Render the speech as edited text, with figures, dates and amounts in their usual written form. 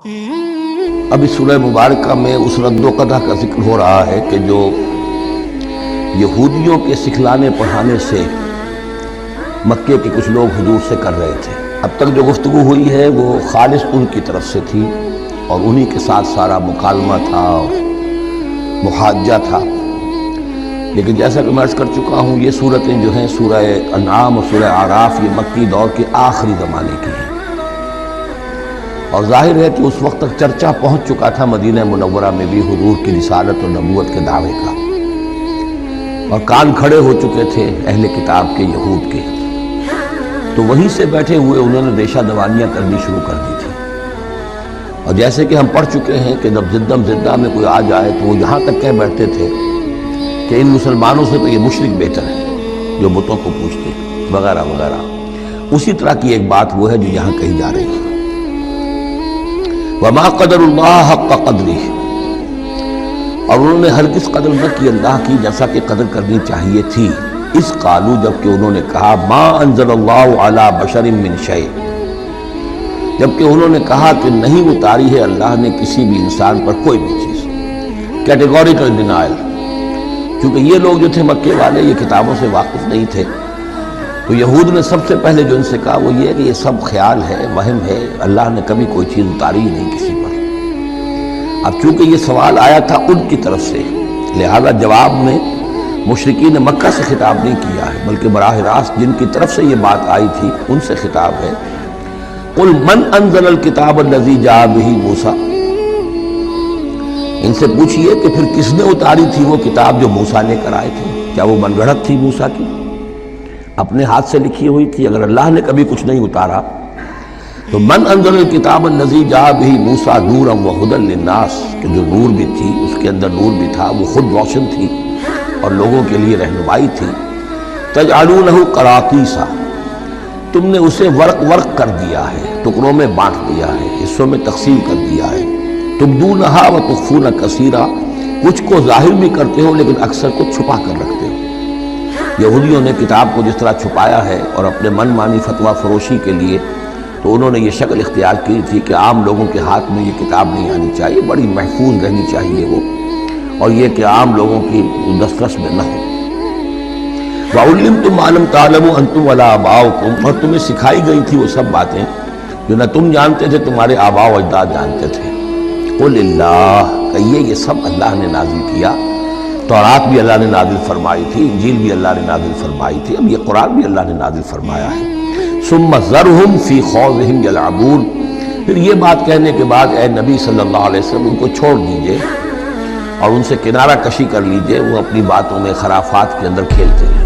اب اس سورہ مبارکہ میں اس رد و قدح کا ذکر ہو رہا ہے کہ جو یہودیوں کے سکھلانے پڑھانے سے مکے کے کچھ لوگ حضور سے کر رہے تھے۔ اب تک جو گفتگو ہوئی ہے وہ خالص ان کی طرف سے تھی اور انہی کے ساتھ سارا مکالمہ تھا اور محاجہ تھا، لیکن جیسا کہ میں عرض کر چکا ہوں یہ صورتیں جو ہیں سورہ انعام اور سورہ اعراف یہ مکی دور کے آخری زمانے کی ہیں، اور ظاہر ہے کہ اس وقت تک چرچا پہنچ چکا تھا مدینہ منورہ میں بھی حضور کی رسالت اور نبوت کے دعوے کا، اور کان کھڑے ہو چکے تھے اہل کتاب کے یہود کے، تو وہیں سے بیٹھے ہوئے انہوں نے ریشہ دوانیاں کرنی شروع کر دی تھی۔ اور جیسے کہ ہم پڑھ چکے ہیں کہ جب زدہ میں کوئی آ جائے تو وہ یہاں تک کہہ بیٹھتے تھے کہ ان مسلمانوں سے تو یہ مشرک بہتر ہے جو بتوں کو پوجتے ہیں وغیرہ وغیرہ۔ اسی طرح کی ایک بات وہ ہے جو یہاں کہی جا رہی ہے، وَمَا قَدَرُ اللَّهَ حَقَّ قَدْرِهِ، اور انہوں نے ہرگز قدر نہ کی اللہ کی جیسا کہ قدر کرنی چاہیے تھی، اس قالو جبکہ انہوں نے کہا ما انزل اللہ علی بشر من شیء، جبکہ انہوں نے کہا کہ نہیں اتاری ہے اللہ نے کسی بھی انسان پر کوئی بھی چیز، کیٹیگوریکل ڈینائل، کیونکہ یہ لوگ جو تھے مکے والے یہ کتابوں سے واقف نہیں تھے، تو یہود نے سب سے پہلے جو ان سے کہا وہ یہ کہ یہ سب خیال ہے، وہم ہے، اللہ نے کبھی کوئی چیز اتاری ہی نہیں کسی پر۔ اب چونکہ یہ سوال آیا تھا ان کی طرف سے، لہذا جواب میں مشرکین مکہ سے خطاب نہیں کیا ہے بلکہ براہ راست جن کی طرف سے یہ بات آئی تھی ان سے خطاب ہے۔ قل من انزل الکتاب الذی جاء بہ موسیٰ، ان سے پوچھئے کہ پھر کس نے اتاری تھی وہ کتاب جو موسیٰ لے کر آئے تھے؟ کیا وہ من گھڑت تھی موسیٰ کی، اپنے ہاتھ سے لکھی ہوئی تھی؟ اگر اللہ نے کبھی کچھ نہیں اتارا تو من انزل الکتاب الذی جاء بہ موسیٰ نورا وہدی للناس، کہ جو نور بھی تھی اس کے اندر نور بھی تھا، وہ خود روشن تھی اور لوگوں کے لیے رہنمائی تھی۔ تجعلونہ قراطیسا، تم نے اسے ورق ورق کر دیا ہے، ٹکڑوں میں بانٹ دیا ہے، حصوں میں تقسیم کر دیا ہے۔ تبدونہا وتخفون کثیرا، کچھ کو ظاہر بھی کرتے ہو لیکن اکثر کو چھپا کر رکھتے ہو۔ یہودیوں نے کتاب کو جس طرح چھپایا ہے اور اپنے من مانی فتویٰ فروشی کے لیے تو انہوں نے یہ شکل اختیار کی تھی کہ عام لوگوں کے ہاتھ میں یہ کتاب نہیں آنی چاہیے، بڑی محفوظ رہنی چاہیے وہ، اور یہ کہ عام لوگوں کی دسترس میں نہ ہو۔ وَعُلِّمْتُمْ مَا لَمْ تَعْلَمُوا أَنْتُمْ وَلَا آبَاؤُكُمْ، اور تمہیں سکھائی گئی تھی وہ سب باتیں جو نہ تم جانتے تھے تمہارے آباء و اجداد جانتے تھے۔ قُلِ اللَّهُ، کہیے یہ سب اللہ نے نازل کیا، تورات بھی اللہ نے نازل فرمائی تھی، انجیل بھی اللہ نے نازل فرمائی تھی، اب یہ قرآن بھی اللہ نے نازل فرمایا ہے۔ ثُمَّ ذَرْهُمْ فِي خَوْضِهِمْ يَلْعَبُونَ، پھر یہ بات کہنے کے بعد اے نبی صلی اللہ علیہ وسلم ان کو چھوڑ دیجئے اور ان سے کنارہ کشی کر لیجئے، وہ اپنی باتوں میں خرافات کے اندر کھیلتے ہیں۔